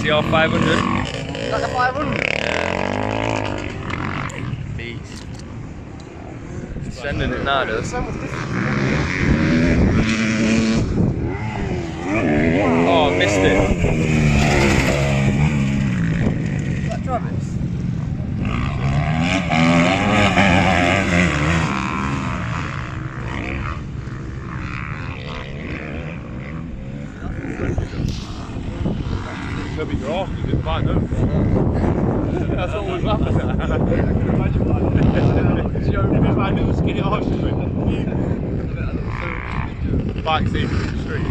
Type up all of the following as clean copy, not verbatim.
CR 500. Is that the 500? Yeah. Beast. Sending it now, though. Oh, I missed it. Is that Travis? They'll be off, you didn't find them. That's what was laughing at. I can imagine why. My little skinny arse bike seat in the street.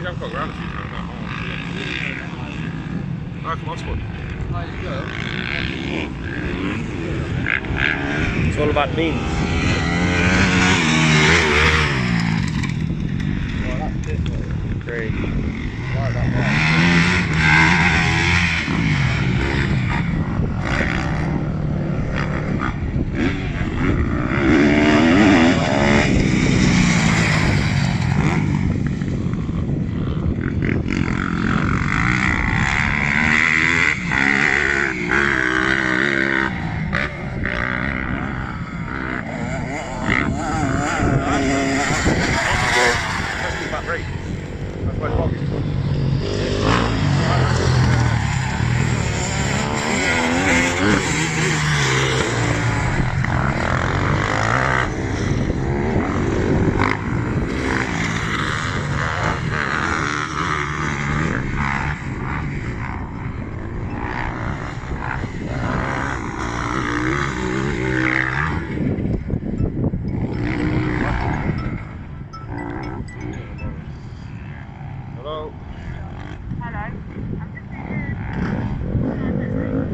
I've got around a few times now. Nice one spot. There you go. It's all about means. Well, that's it. Great. Right, that right. That's my pocket.